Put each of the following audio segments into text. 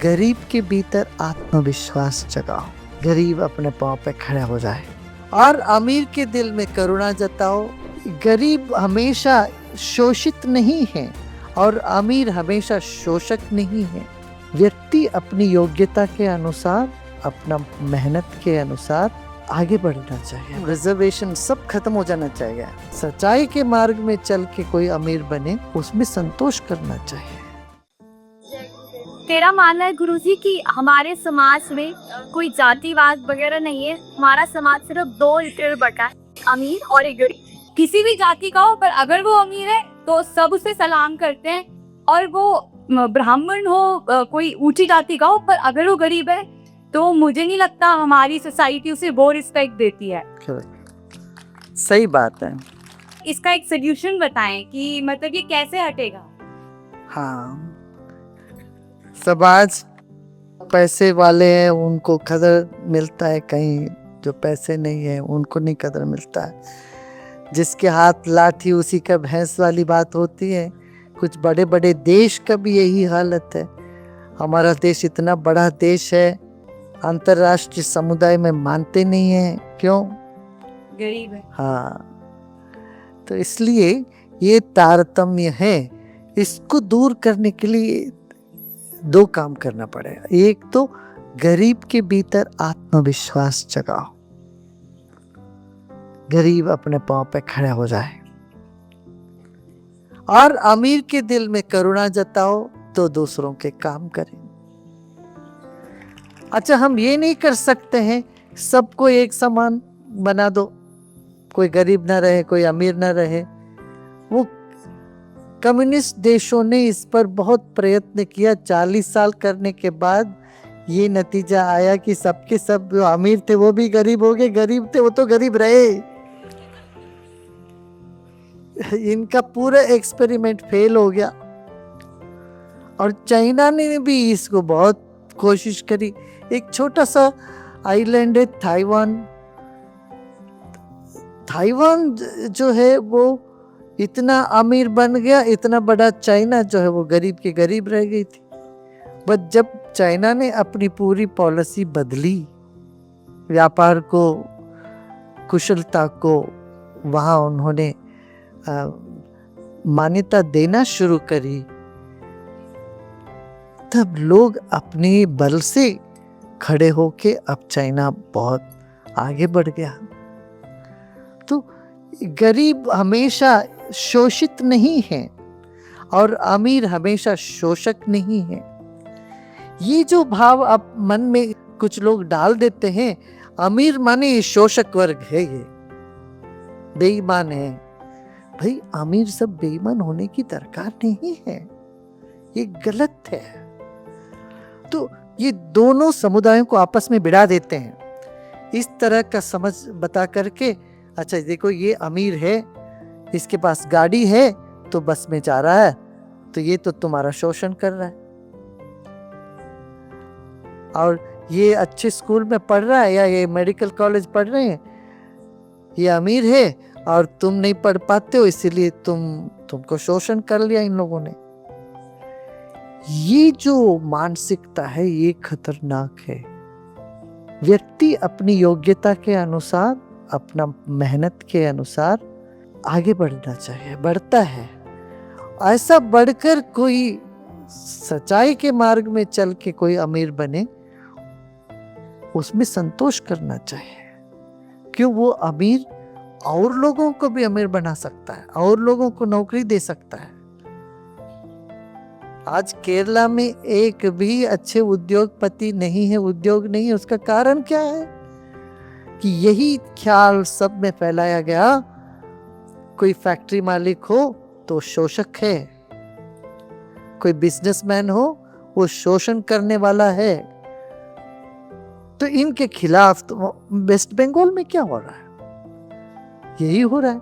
गरीब के भीतर आत्मविश्वास जगाओ, गरीब अपने पांव पे खड़ा हो जाए। और अमीर के दिल में करुणा जताओ। गरीब हमेशा शोषित नहीं है और अमीर हमेशा शोषक नहीं है। व्यक्ति अपनी योग्यता के अनुसार, अपना मेहनत के अनुसार आगे बढ़ना चाहिए। रिजर्वेशन सब खत्म हो जाना चाहिए। सच्चाई के मार्ग में चल के कोई अमीर बने, उसमें संतोष करना चाहिए। तेरा मानना है गुरुजी कि हमारे समाज में कोई जातिवाद वगैरह नहीं है। हमारा समाज सिर्फ दो लिटर बटा है, अमीर और एक गरीब। किसी भी जाति का हो, पर अगर वो अमीर है तो सब उसे सलाम करते हैं, और वो ब्राह्मण हो, कोई ऊंची जाति का हो, पर अगर वो गरीब है तो मुझे नहीं लगता हमारी सोसाइटी उसे वो रिस्पेक्ट देती है। सही बात है। इसका एक सोल्यूशन बताएं कि मतलब ये कैसे हटेगा। हाँ, समाज पैसे वाले हैं उनको कदर मिलता है, कहीं जो पैसे नहीं है उनको नहीं कदर मिलता है। जिसके हाथ लाठी उसी का भैंस वाली बात होती है। कुछ बड़े बड़े देश का भी यही हालत है। हमारा देश इतना बड़ा देश है, अंतर्राष्ट्रीय समुदाय में मानते नहीं है। क्यों? गरीब है। हाँ, तो इसलिए ये तारतम्य है। इसको दूर करने के लिए दो काम करना पड़ेगा। एक तो गरीब के भीतर आत्मविश्वास जगाओ, गरीब अपने पांव पे खड़ा हो जाए। और अमीर के दिल में करुणा जताओ तो दूसरों के काम करें। अच्छा, हम ये नहीं कर सकते हैं सबको एक समान बना दो, कोई गरीब ना रहे कोई अमीर ना रहे। वो कम्युनिस्ट देशों ने इस पर बहुत प्रयत्न किया। 40 साल करने के बाद ये नतीजा आया कि सबके सब जो अमीर थे वो भी गरीब हो गए, गरीब थे वो तो गरीब रहे। इनका पूरा एक्सपेरिमेंट फेल हो गया। और चाइना ने भी इसको बहुत कोशिश करी। एक छोटा सा आइलैंड है ताइवान। ताइवान जो है वो इतना अमीर बन गया, इतना बड़ा। चाइना जो है वो गरीब के गरीब रह गई थी। बट जब चाइना ने अपनी पूरी पॉलिसी बदली, व्यापार को, कुशलता को वहाँ उन्होंने मान्यता देना शुरू करी, तब लोग अपने बल से खड़े होके अब चाइना बहुत आगे बढ़ गया। तो गरीब हमेशा शोषित नहीं है और अमीर हमेशा शोषक नहीं है। ये जो भाव अब मन में कुछ लोग डाल देते हैं, अमीर माने शोषक वर्ग है, ये बेईमान है। भाई, अमीर सब बेईमान होने की दरकार नहीं है, ये गलत है। तो ये दोनों समुदायों को आपस में भिड़ा देते हैं इस तरह का समझ बता करके। अच्छा देखो, ये अमीर है, इसके पास गाड़ी है तो बस में जा रहा है, तो ये तो तुम्हारा शोषण कर रहा है। और ये अच्छे स्कूल में पढ़ रहा है या ये मेडिकल कॉलेज पढ़ रहे हैं, ये अमीर है और तुम नहीं पढ़ पाते हो, इसीलिए तुमको शोषण कर लिया इन लोगों ने। ये जो मानसिकता है ये खतरनाक है। व्यक्ति अपनी योग्यता के अनुसार, अपना मेहनत के अनुसार आगे बढ़ना चाहिए, बढ़ता है। ऐसा बढ़कर कोई सच्चाई के मार्ग में चल के कोई अमीर बने, उसमें संतोष करना चाहिए। क्यों? वो अमीर और लोगों को भी अमीर बना सकता है, और लोगों को नौकरी दे सकता है। आज केरला में एक भी अच्छे उद्योगपति नहीं है, उद्योग नहीं है। उसका कारण क्या है? कि यही ख्याल सब में फैलाया गया, कोई फैक्ट्री मालिक हो तो शोषक है, कोई बिजनेसमैन हो वो शोषण करने वाला है। तो इनके खिलाफ तो वेस्ट बंगाल में क्या हो रहा है? यही हो रहा है।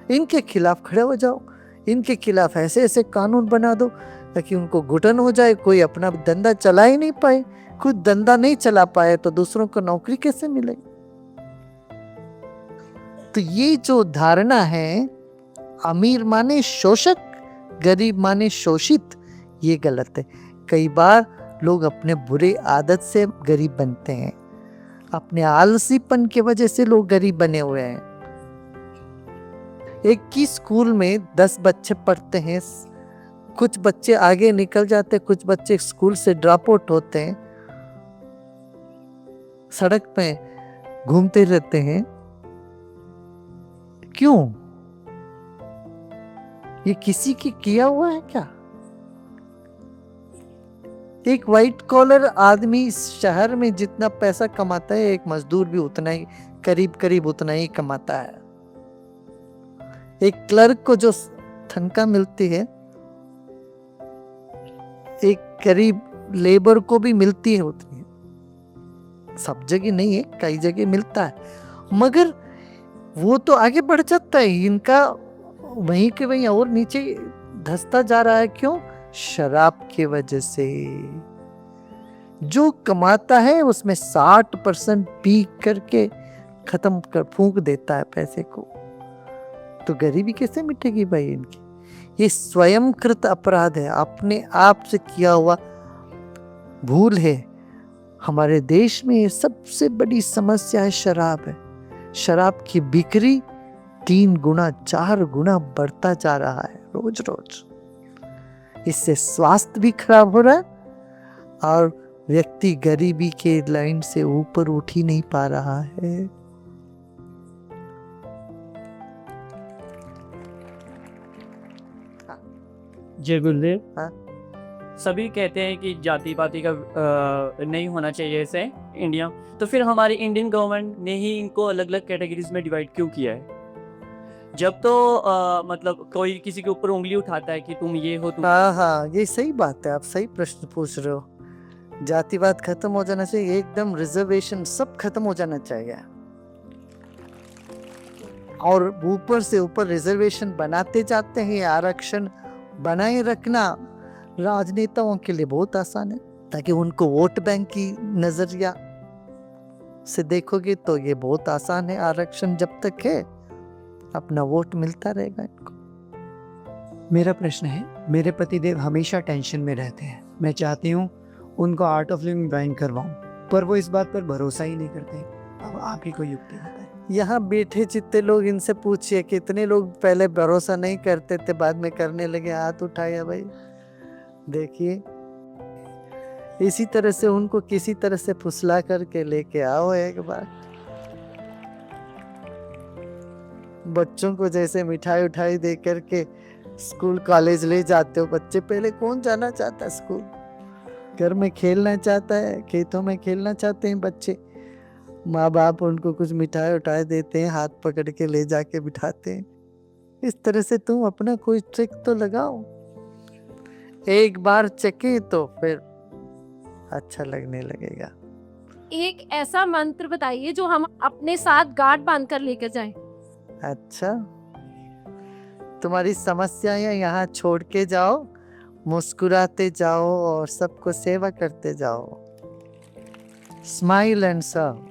इनके खिलाफ खड़े हो जाओ, इनके खिलाफ ऐसे ऐसे कानून बना दो ताकि उनको घुटन हो जाए, कोई अपना धंधा चला ही नहीं पाए। खुद धंधा नहीं चला पाए तो दूसरों को नौकरी कैसे मिले? तो ये जो धारणा है, अमीर माने शोषक, गरीब माने शोषित, ये गलत है। कई बार लोग अपने बुरे आदत से गरीब बनते हैं, अपने आलसीपन की वजह से लोग गरीब बने हुए हैं। एक ही स्कूल में 10 बच्चे पढ़ते हैं, कुछ बच्चे आगे निकल जाते हैं, कुछ बच्चे स्कूल से ड्रॉप आउट होते हैं, सड़क पे घूमते रहते हैं। क्यों? ये किसी की किया हुआ है क्या? एक व्हाइट कॉलर आदमी इस शहर में जितना पैसा कमाता है, एक मजदूर भी उतना ही करीब उतना ही कमाता है। एक क्लर्क को जो तनख्वाह मिलती है, एक गरीब लेबर को भी मिलती है उतनी। सब जगह नहीं है, कई जगह मिलता है, मगर वो तो आगे बढ़ जाता है, इनका वहीं के वहीं और नीचे धंसता जा रहा है। क्यों? शराब की वजह से। जो कमाता है उसमें 60% पी करके खत्म कर फूंक देता है पैसे को, तो गरीबी कैसे मिटेगी भाई इनकी? ये स्वयंकृत अपराध है, अपने आप से किया हुआ भूल है। हमारे देश में ये सबसे बड़ी समस्या है, शराब है। शराब की बिक्री 3 गुना 4 गुना बढ़ता जा रहा है रोज रोज। इससे स्वास्थ्य भी खराब हो रहा है और व्यक्ति गरीबी के लाइन से ऊपर उठ ही नहीं पा रहा है। जय गुरुदेव। हाँ? सभी कहते हैं कि जाति पाति का नहीं होना चाहिए ऐसे इंडिया, तो फिर हमारी इंडियन गवर्नमेंट ने ही इनको अलग अलग कैटेगरीज में डिवाइड क्यों किया है? जब तो मतलब कोई किसी के ऊपर उंगली उठाता है कि तुम ये हो, तुम हाँ, ये सही बात है, आप सही प्रश्न पूछ रहे हो। जातिवाद खत्म हो जाना चाहिए, एकदम रिजर्वेशन सब खत्म हो जाना चाहिए, और ऊपर से ऊपर रिजर्वेशन बनाते जाते हैं। आरक्षण बनाए रखना राजनेताओं के लिए बहुत आसान है, ताकि उनको वोट बैंक की नजरिया से देखोगे तो ये बहुत आसान है। आरक्षण जब तक है अपना वोट मिलता रहेगा इनको। मेरा प्रश्न है, मेरे पतिदेव हमेशा टेंशन में रहते हैं, मैं चाहती हूँ उनको आर्ट ऑफ लिविंग ड्राइंग करवाऊँ, पर वो इस बात पर भरोसा ही नहीं करते। अब आप ही कोई युक्ति बताएं। यहाँ बैठे जितने लोग, इनसे पूछिए कितने लोग पहले भरोसा नहीं करते थे, बाद में करने लगे। हाथ उठाया भाई, देखिए। इसी तरह से उनको किसी तरह से फुसला करके लेके आओ एक बार। बच्चों को जैसे मिठाई उठाई दे करके स्कूल कॉलेज ले जाते हो बच्चे, पहले कौन जाना चाहता है स्कूल? घर में खेलना चाहता है, खेतों में खेलना चाहते हैं बच्चे। माँ बाप उनको कुछ मिठाई उठाई देते हैं, हाथ पकड़ के ले जाके बिठाते हैं। इस तरह से तुम अपना कोई ट्रिक तो लगाओ, एक बार चके तो फिर अच्छा लगने लगेगा। एक ऐसा मंत्र बताइए जो हम अपने साथ गांठ बांध कर लेकर जाएं। अच्छा, तुम्हारी समस्याएं यहाँ छोड़ के जाओ, मुस्कुराते जाओ और सबको सेवा करते जाओ। Smile and serve.